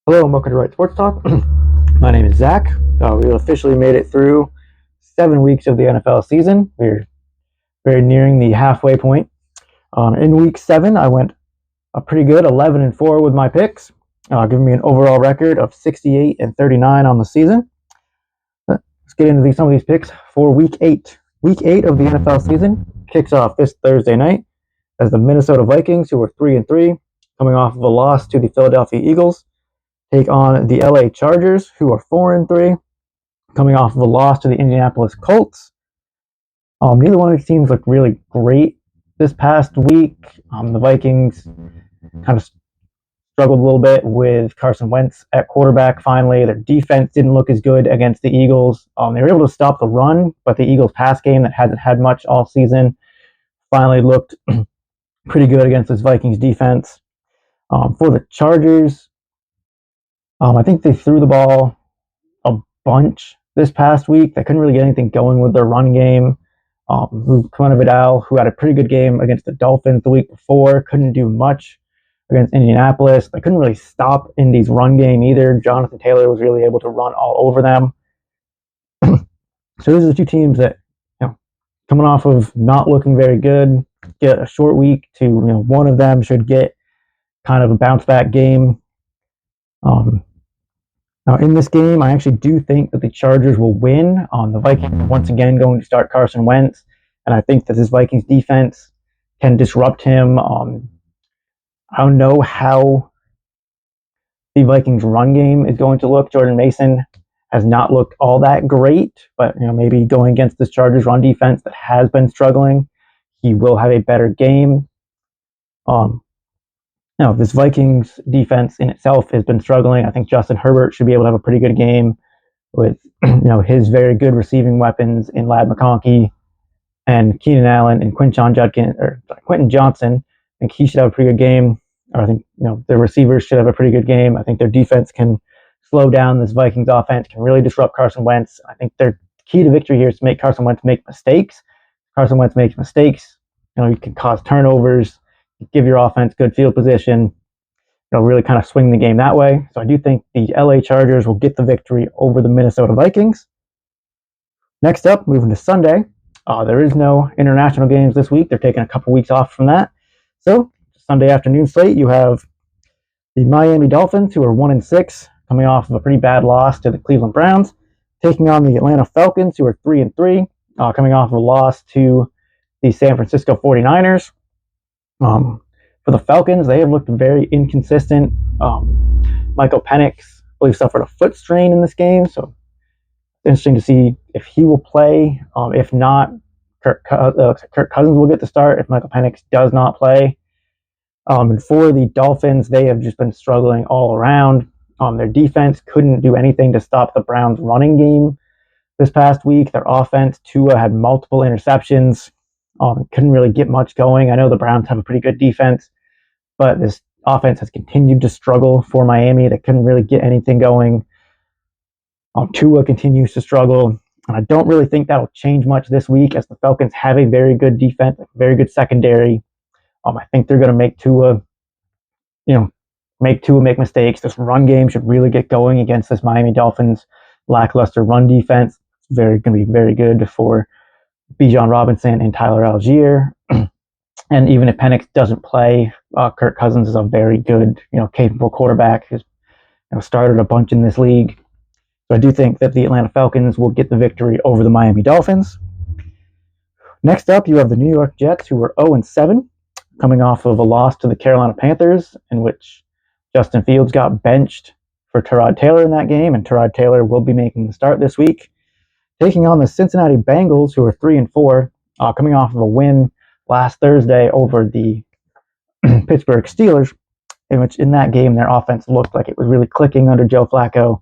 Hello and welcome to Right Sports Talk. My name is Zach. We officially made it through 7 weeks of the NFL season. We're very nearing the halfway point. In week 7, I went a pretty good 11-4 with my picks, giving me an overall record of 68-39 on the season. Let's get into some of these picks for week 8. Week 8 of the NFL season kicks off this Thursday night as the Minnesota Vikings, who are 3-3, coming off of a loss to the Philadelphia Eagles, take on the LA Chargers, who are 4-3, coming off of a loss to the Indianapolis Colts. Neither one of these teams looked really great this past week. The Vikings kind of struggled a little bit with Carson Wentz at quarterback finally. Their defense didn't look as good against the Eagles. They were able to stop the run, but the Eagles' pass game that hasn't had much all season finally looked pretty good against this Vikings defense. For the Chargers, I think they threw the ball a bunch this past week. They couldn't really get anything going with their run game. Luke Vidal, who had a pretty good game against the Dolphins the week before, couldn't do much against Indianapolis. They couldn't really stop Indy's run game either. Jonathan Taylor was really able to run all over them. So these are the two teams that, coming off of not looking very good, get a short week to, one of them should get kind of a bounce back game. Now, in this game, I actually do think that the Chargers will win. The Vikings once again going to start Carson Wentz, and I think that this Vikings defense can disrupt him. I don't know how the Vikings run game is going to look. Jordan Mason has not looked all that great, but maybe going against this Chargers run defense that has been struggling, he will have a better game. This Vikings defense in itself has been struggling. I think Justin Herbert should be able to have a pretty good game with his very good receiving weapons in Ladd McConkey and Keenan Allen and Quentin Johnson. I think he should have a pretty good game. I think the receivers should have a pretty good game. I think their defense can slow down this Vikings offense, can really disrupt Carson Wentz. I think their key to victory here is to make Carson Wentz make mistakes. Carson Wentz makes mistakes, you can cause turnovers, give your offense good field position, really kind of swing the game that way. So I do think the LA Chargers will get the victory over the Minnesota Vikings. Next up, moving to Sunday, there is no international games this week. They're taking a couple weeks off from that. So Sunday afternoon slate, you have the Miami Dolphins, who are 1-6, coming off of a pretty bad loss to the Cleveland Browns, taking on the Atlanta Falcons, who are 3-3, coming off of a loss to the San Francisco 49ers. For the Falcons, they have looked very inconsistent. Michael Penix, I believe, suffered a foot strain in this game, so it's interesting to see if he will play. If not, Kirk Cousins will get the start if Michael Penix does not play. And for the Dolphins, they have just been struggling all around. Their defense couldn't do anything to stop the Browns' running game this past week. Their offense, Tua had multiple interceptions. Couldn't really get much going. I know the Browns have a pretty good defense, but this offense has continued to struggle for Miami. They couldn't really get anything going. Tua continues to struggle, and I don't really think that'll change much this week as the Falcons have a very good defense, a very good secondary. I think they're going to make Tua make mistakes. This run game should really get going against this Miami Dolphins lackluster run defense. It's going to be very good for Bijan Robinson and Tyler Algier. And even if Penix doesn't play, Kirk Cousins is a very good, capable quarterback who's started a bunch in this league. So I do think that the Atlanta Falcons will get the victory over the Miami Dolphins. Next up, you have the New York Jets, who were 0-7, coming off of a loss to the Carolina Panthers, in which Justin Fields got benched for Tyrod Taylor in that game, and Tyrod Taylor will be making the start this week, taking on the Cincinnati Bengals, who are 3-4, coming off of a win last Thursday over the Pittsburgh Steelers, in which in that game their offense looked like it was really clicking under Joe Flacco.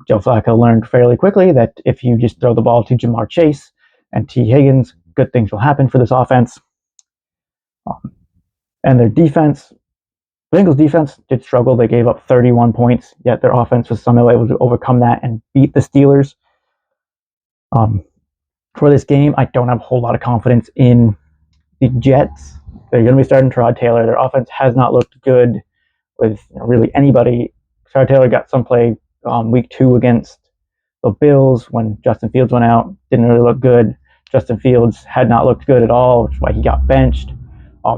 Joe Flacco learned fairly quickly that if you just throw the ball to Jamar Chase and T. Higgins, good things will happen for this offense. And their defense, Bengals defense did struggle. They gave up 31 points, yet their offense was somehow able to overcome that and beat the Steelers. For this game, I don't have a whole lot of confidence in the Jets. They're going to be starting Tyrod Taylor. Their offense has not looked good with really anybody Tyrod Taylor got some play week 2 against the Bills when Justin Fields went out. Didn't really look good. Justin Fields had not looked good at all, which is why he got benched.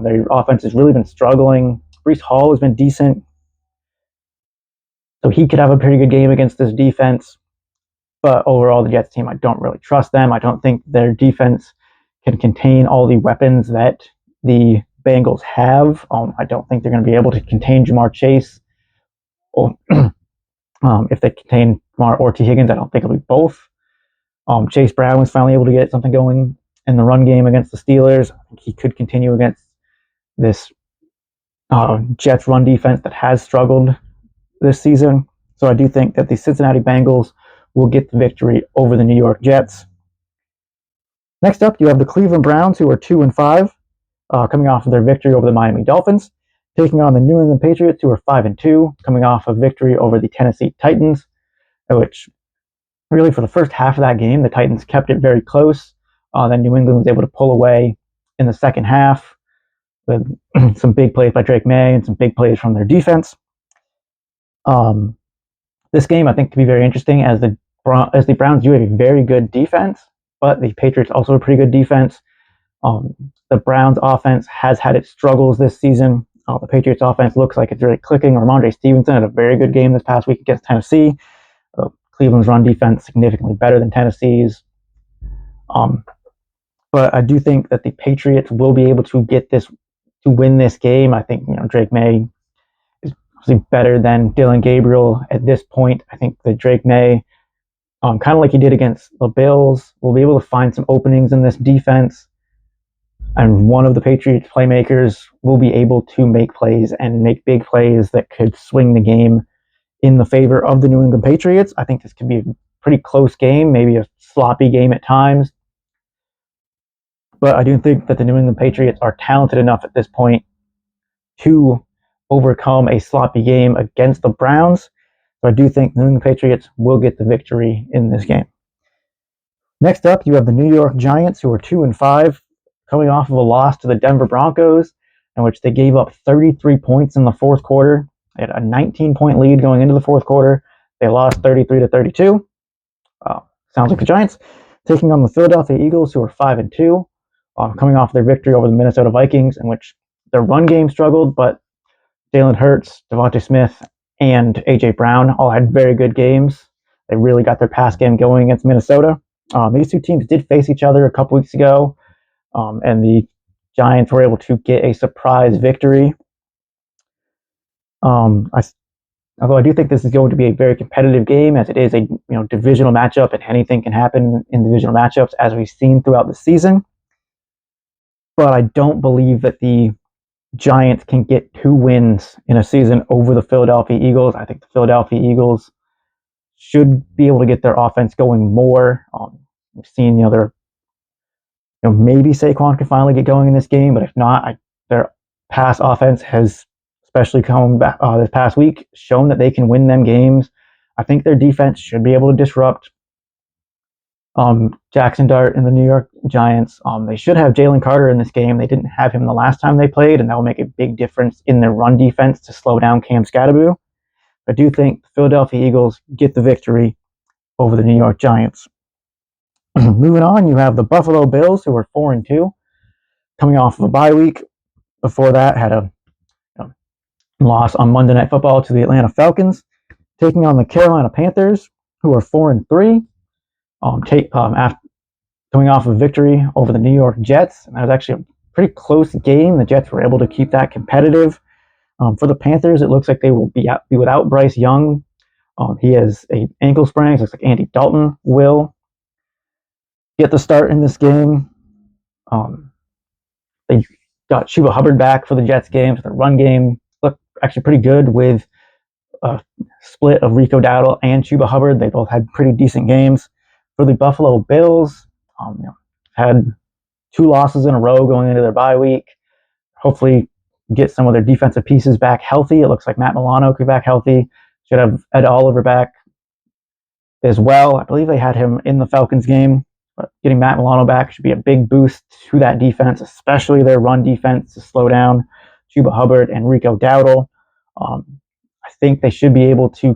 Their offense has really been struggling. Breece Hall has been decent, so he could have a pretty good game against this defense. But overall, the Jets team, I don't really trust them. I don't think their defense can contain all the weapons that the Bengals have. I don't think they're going to be able to contain Jamar Chase. Or, if they contain Jamar or T. Higgins, I don't think it'll be both. Chase Brown was finally able to get something going in the run game against the Steelers. I think he could continue against this Jets run defense that has struggled this season. So I do think that the Cincinnati Bengals will get the victory over the New York Jets. Next up, you have the Cleveland Browns, who are 2-5, coming off of their victory over the Miami Dolphins, taking on the New England Patriots, who are 5-2, coming off a victory over the Tennessee Titans, which really for the first half of that game, the Titans kept it very close. Then New England was able to pull away in the second half with some big plays by Drake May and some big plays from their defense. This game, I think, could be very interesting as the Browns do have a very good defense, but the Patriots also have a pretty good defense. The Browns offense has had its struggles this season. The Patriots offense looks like it's really clicking. Ramondre Stevenson had a very good game this past week against Tennessee. Cleveland's run defense significantly better than Tennessee's. But I do think that the Patriots will be able to win this game. I think Drake May is obviously better than Dillon Gabriel at this point. I think that Drake May, kind of like he did against the Bills, will be able to find some openings in this defense. And one of the Patriots playmakers will be able to make plays and make big plays that could swing the game in the favor of the New England Patriots. I think this could be a pretty close game, maybe a sloppy game at times. But I do think that the New England Patriots are talented enough at this point to overcome a sloppy game against the Browns. So I do think the New England Patriots will get the victory in this game. Next up, you have the New York Giants, who are 2-5, coming off of a loss to the Denver Broncos, in which they gave up 33 points in the fourth quarter. They had a 19-point lead going into the fourth quarter. They lost 33-32. Sounds like the Giants. Taking on the Philadelphia Eagles, who are 5-2, coming off their victory over the Minnesota Vikings, in which their run game struggled, but Jalen Hurts, Devontae Smith, and A.J. Brown all had very good games. They really got their pass game going against Minnesota. These two teams did face each other a couple weeks ago, and the Giants were able to get a surprise victory. Although I do think this is going to be a very competitive game, as it is a divisional matchup, and anything can happen in divisional matchups, as we've seen throughout the season. But I don't believe that the Giants can get 2 wins in a season over the Philadelphia Eagles. I think the Philadelphia Eagles should be able to get their offense going more. We've seen, maybe Saquon can finally get going in this game, but if not, their pass offense has, especially coming back this past week, shown that they can win them games. I think their defense should be able to disrupt Jackson Dart and the New York Giants. They should have Jalen Carter in this game. They didn't have him the last time they played, and that will make a big difference in their run defense to slow down Cam Skattebo. I do think the Philadelphia Eagles get the victory over the New York Giants. Moving on, you have the Buffalo Bills, who are 4-2, coming off of a bye week. Before that, had a loss on Monday Night Football to the Atlanta Falcons, taking on the Carolina Panthers, who are 4-3. Coming off a victory over the New York Jets, and that was actually a pretty close game. The Jets were able to keep that competitive. For the Panthers, it looks like they will be without Bryce Young. He has an ankle sprain. It looks like Andy Dalton will get the start in this game. They got Chuba Hubbard back for the Jets game, so the run game looked actually pretty good with a split of Rico Dowdle and Chuba Hubbard. They both had pretty decent games. For the Buffalo Bills, had 2 losses in a row going into their bye week. Hopefully get some of their defensive pieces back healthy. It looks like Matt Milano could be back healthy. Should have Ed Oliver back as well. I believe they had him in the Falcons game. But getting Matt Milano back should be a big boost to that defense, especially their run defense, to slow down Chuba Hubbard and Rico Dowdle. I think they should be able to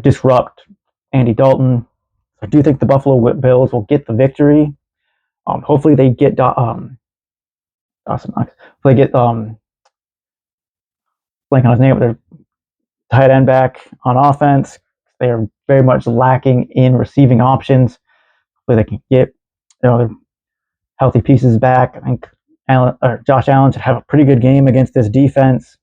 disrupt Andy Dalton. I do think the Buffalo Bills will get the victory. Hopefully they get Dawson Knox. Hopefully they get blank on his name, their tight end back on offense. They are very much lacking in receiving options. Hopefully they can get their healthy pieces back. I think Josh Allen should have a pretty good game against this defense.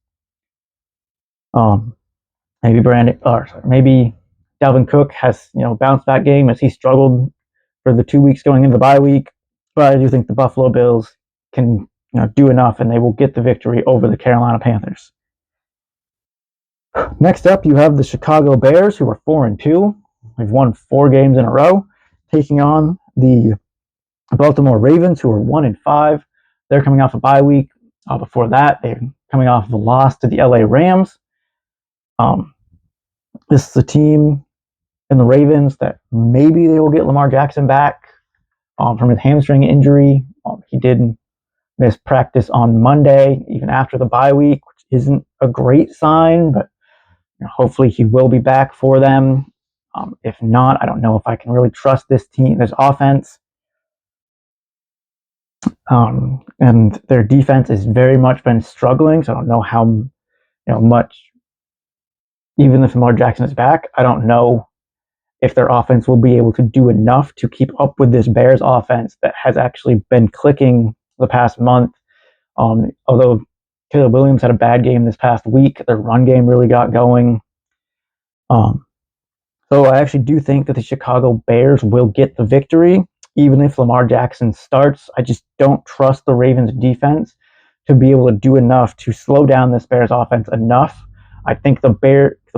Maybe Dalvin Cook has bounce back game as he struggled for the 2 weeks going into the bye week. But I do think the Buffalo Bills can do enough, and they will get the victory over the Carolina Panthers. Next up, you have the Chicago Bears, who are 4-2. They've won 4 games in a row, taking on the Baltimore Ravens, who are 1-5. They're coming off a bye week. Before that, they're coming off of a loss to the LA Rams. This is a team in the Ravens that maybe they will get Lamar Jackson back from his hamstring injury. He did miss practice on Monday, even after the bye week, which isn't a great sign, but hopefully he will be back for them. If not, I don't know if I can really trust this offense. And their defense has very much been struggling, so I don't know how much, even if Lamar Jackson is back, I don't know if their offense will be able to do enough to keep up with this Bears offense that has actually been clicking the past month. Although Caleb Williams had a bad game this past week, their run game really got going. So I actually do think that the Chicago Bears will get the victory, even if Lamar Jackson starts. I just don't trust the Ravens defense to be able to do enough to slow down this Bears offense enough. I think the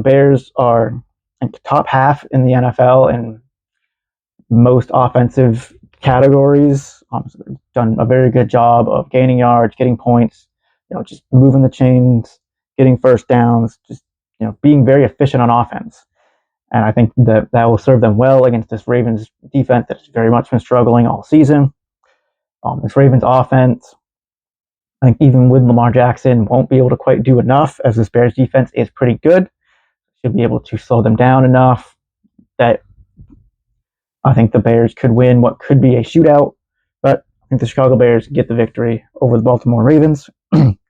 Bears are in the top half in the NFL in most offensive categories. So they've done a very good job of gaining yards, getting points, just moving the chains, getting first downs, just being very efficient on offense. And I think that will serve them well against this Ravens defense that's very much been struggling all season. This Ravens offense, I think even with Lamar Jackson, won't be able to quite do enough, as this Bears defense is pretty good. Should be able to slow them down enough that I think the Bears could win what could be a shootout. But I think the Chicago Bears get the victory over the Baltimore Ravens.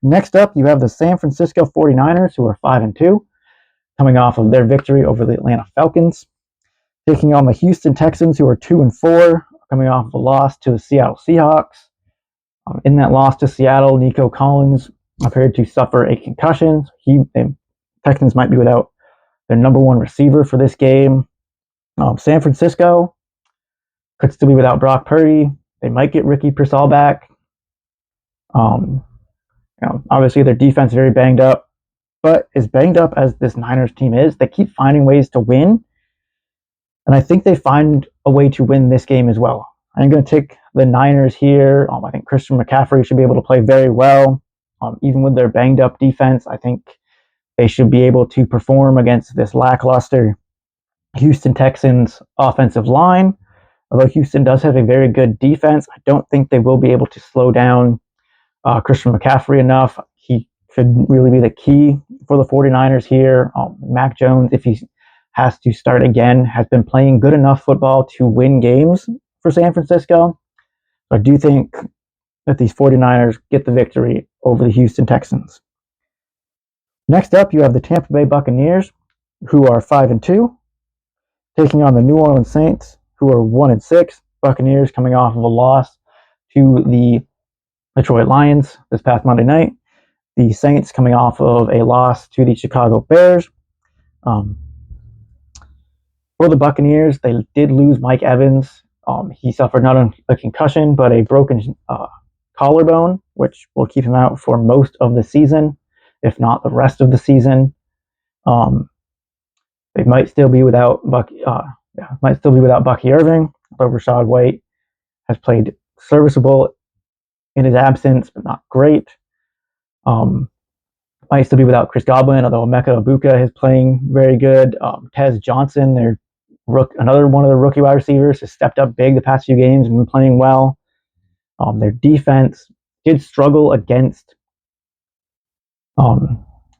Next up, you have the San Francisco 49ers, who are 5-2. Coming off of their victory over the Atlanta Falcons, taking on the Houston Texans, who are 2-4, coming off of a loss to the Seattle Seahawks. In that loss to Seattle, Nico Collins appeared to suffer a concussion. Texans might be without their number one receiver for this game. San Francisco could still be without Brock Purdy. They might get Ricky Pearsall back. Obviously their defense is very banged up. But as banged up as this Niners team is, they keep finding ways to win. And I think they find a way to win this game as well. I'm going to take the Niners here. I think Christian McCaffrey should be able to play very well. Even with their banged up defense, I think they should be able to perform against this lackluster Houston Texans offensive line. Although Houston does have a very good defense, I don't think they will be able to slow down Christian McCaffrey enough. He could really be the key for the 49ers here. Mac Jones, if he has to start again, has been playing good enough football to win games for San Francisco. I do think that these 49ers get the victory over the Houston Texans. Next up, you have the Tampa Bay Buccaneers, who are 5-2, taking on the New Orleans Saints, who are 1-6. Buccaneers coming off of a loss to the Detroit Lions this past Monday night. The Saints coming off of a loss to the Chicago Bears. For the Buccaneers, they did lose Mike Evans. He suffered not a concussion, but a broken collarbone, which will keep him out for most of the season, if not the rest of the season. They might still be without Bucky Irving, although Rachaad White has played serviceable in his absence, but not great. Might still be without Chris Godwin, although Emeka Egbuka is playing very good. Tez Johnson, another one of the rookie wide receivers, has stepped up big the past few games and been playing well. Their defense did struggle against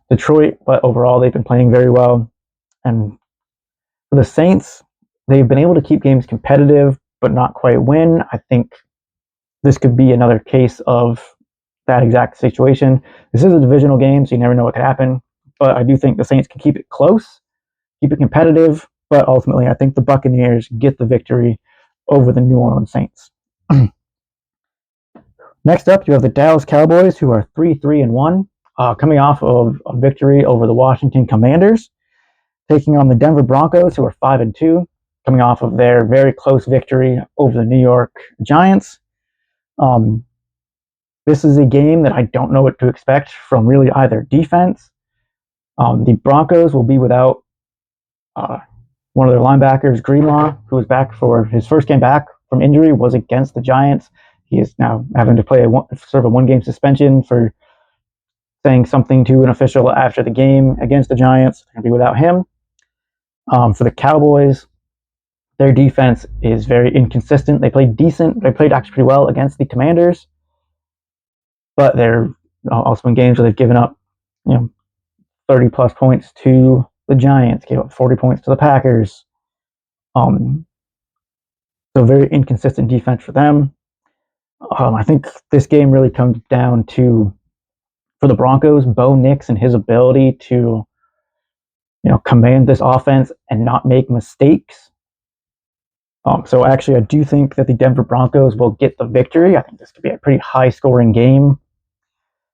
Detroit, but overall they've been playing very well. And for the Saints, they've been able to keep games competitive, but not quite win. I think this could be another case of that exact situation. This is a divisional game, so you never know what could happen. But I do think the Saints can keep it close, keep it competitive, but ultimately I think the Buccaneers get the victory over the New Orleans Saints. Next up, you have the Dallas Cowboys, who are 3-3-1, coming off of a victory over the Washington Commanders, taking on the Denver Broncos, who are 5-2, coming off of their very close victory over the New York Giants. This is a game that I don't know what to expect from really either defense. The Broncos will be without one of their linebackers, Greenlaw, who was back for his first game back from injury, was against the Giants. He is now having to play sort of a one-game suspension for saying something to an official after the game against the Giants. They're going to be without him. For the Cowboys, their defense is very inconsistent. They played decent. They played actually pretty well against the Commanders, but they're also in games where they've given up, 30-plus points to the Giants, gave up 40 points to the Packers. So very inconsistent defense for them. I think this game really comes down to, for the Broncos, Bo Nix and his ability to, command this offense and not make mistakes. So actually, I do think that the Denver Broncos will get the victory. I think this could be a pretty high-scoring game.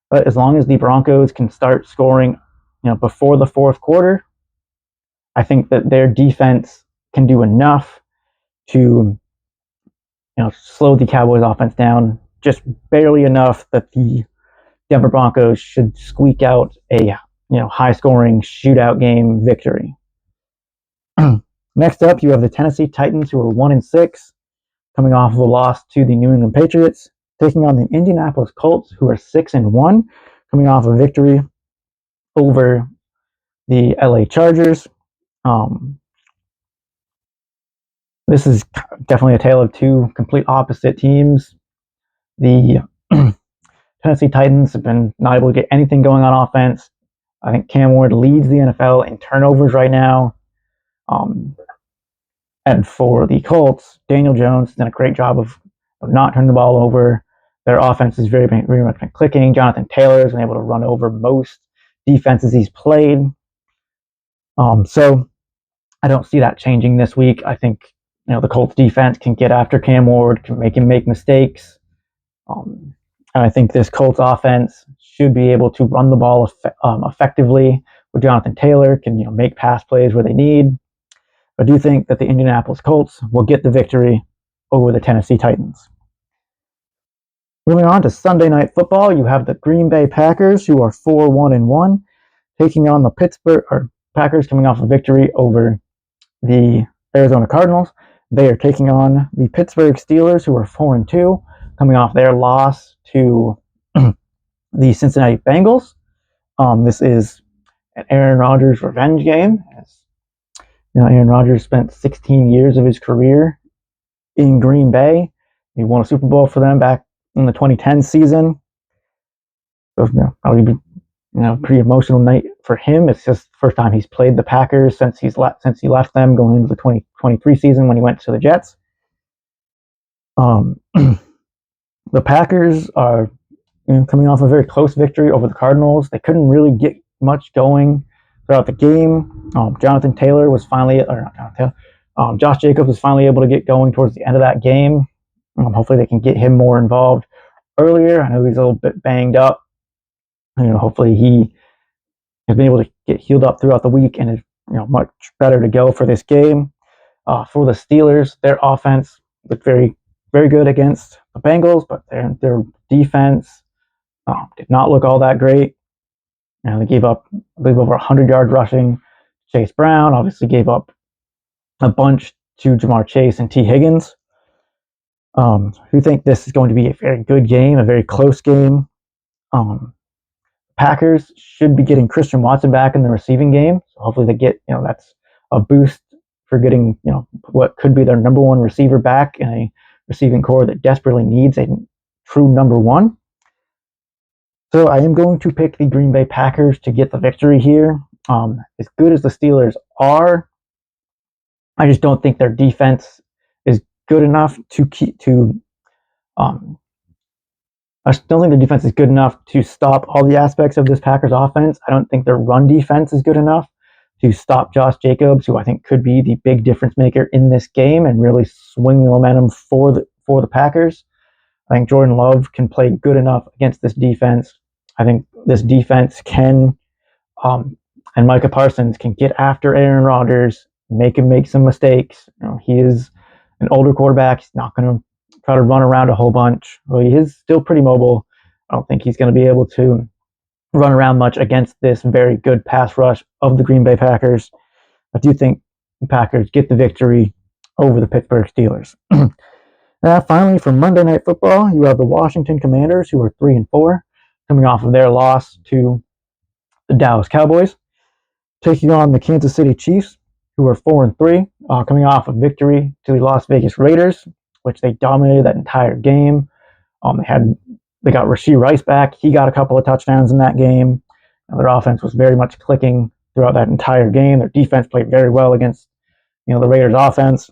But as long as the Broncos can start scoring, before the fourth quarter, I think that their defense can do enough to, slow the Cowboys offense down, just barely enough that the Denver Broncos should squeak out a, high-scoring shootout game victory. Next up, you have the Tennessee Titans, who are 1-6, coming off of a loss to the New England Patriots, taking on the Indianapolis Colts, who are 6-1, coming off a victory over the LA Chargers. This is definitely a tale of two complete opposite teams. The Tennessee Titans have been not able to get anything going on offense. I think Cam Ward leads the NFL in turnovers right now. And for the Colts, Daniel Jones has done a great job of not turning the ball over. Their offense is very much been clicking. Jonathan Taylor has been able to run over most defenses he's played. So I don't see that changing this week. I think, the Colts defense can get after Cam Ward, can make him make mistakes. And I think this Colts offense should be able to run the ball effectively, where Jonathan Taylor can, make pass plays where they need. I do think that the Indianapolis Colts will get the victory over the Tennessee Titans. Moving on to Sunday Night Football, you have the Green Bay Packers, who are 4-1-1, taking on the Packers, coming off a victory over the Arizona Cardinals. They are taking on the Pittsburgh Steelers, who are 4-2, coming off their loss to the Cincinnati Bengals. This is an Aaron Rodgers revenge game. Aaron Rodgers spent 16 years of his career in Green Bay. He won a Super Bowl for them back in the 2010 season. So, probably be, pretty emotional night for him. It's just the first time he's played the Packers since he left them going into the 2023 season when he went to the Jets. The Packers are coming off a very close victory over the Cardinals. They couldn't really get much going throughout the game. Josh Jacobs was finally able to get going towards the end of that game. Hopefully they can get him more involved earlier. I know he's a little bit banged up. Hopefully he has been able to get healed up throughout the week and is much better to go for this game. For the Steelers, their offense looked very, very good against the Bengals, but their defense did not look all that great. They gave up, I believe, over 100 yards rushing. Chase Brown obviously gave up a bunch to Jamar Chase and T. Higgins. We think this is going to be a very good game, a very close game. Packers should be getting Christian Watson back in the receiving game. So hopefully they get, that's a boost for getting, what could be their number one receiver back in a receiving core that desperately needs a true number one. So I am going to pick the Green Bay Packers to get the victory here. As good as the Steelers are, I just don't think their defense is good enough to keep to. Um, I don't think their defense is good enough to stop all the aspects of this Packers offense. I don't think their run defense is good enough to stop Josh Jacobs, who I think could be the big difference maker in this game and really swing the momentum for the Packers. I think Jordan Love can play good enough against this defense. I think this defense can, and Micah Parsons can get after Aaron Rodgers, make him make some mistakes. He is an older quarterback. He's not going to try to run around a whole bunch. Well, he is still pretty mobile. I don't think he's going to be able to run around much against this very good pass rush of the Green Bay Packers. I do think the Packers get the victory over the Pittsburgh Steelers. Now, finally, for Monday Night Football, you have the Washington Commanders, who are 3-4, coming off of their loss to the Dallas Cowboys, taking on the Kansas City Chiefs, who are 4-3, coming off a victory to the Las Vegas Raiders, which they dominated that entire game. They got Rashee Rice back. He got a couple of touchdowns in that game. Their offense was very much clicking throughout that entire game. Their defense played very well against the Raiders' offense.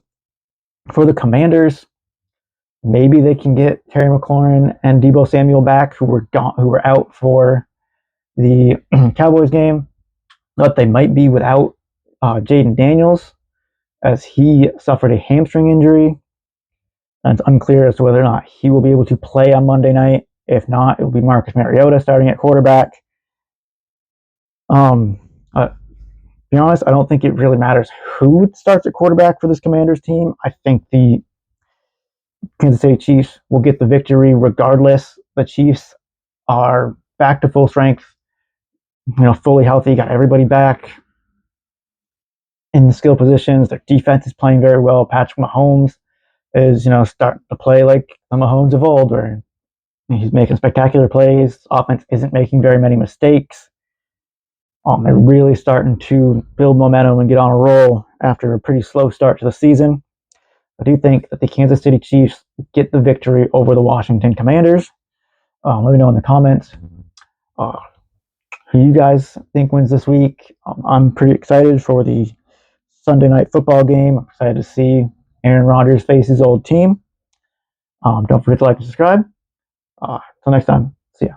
For the Commanders, maybe they can get Terry McLaurin and Deebo Samuel back, who were out for the Cowboys game. But they might be without Jaden Daniels, as he suffered a hamstring injury. And it's unclear as to whether or not he will be able to play on Monday night. If not, it will be Marcus Mariota starting at quarterback. To be honest, I don't think it really matters who starts at quarterback for this Commanders team. I think the Kansas City Chiefs will get the victory regardless. The Chiefs are back to full strength, fully healthy, got everybody back in the skill positions. Their defense is playing very well. Patrick Mahomes is, starting to play like the Mahomes of old, where he's making spectacular plays. Offense isn't making very many mistakes. They're really starting to build momentum and get on a roll after a pretty slow start to the season. I do think that the Kansas City Chiefs get the victory over the Washington Commanders. Let me know in the comments who you guys think wins this week. I'm pretty excited for the Sunday Night Football game. I'm excited to see Aaron Rodgers face his old team. Don't forget to like and subscribe. Until next time, see ya.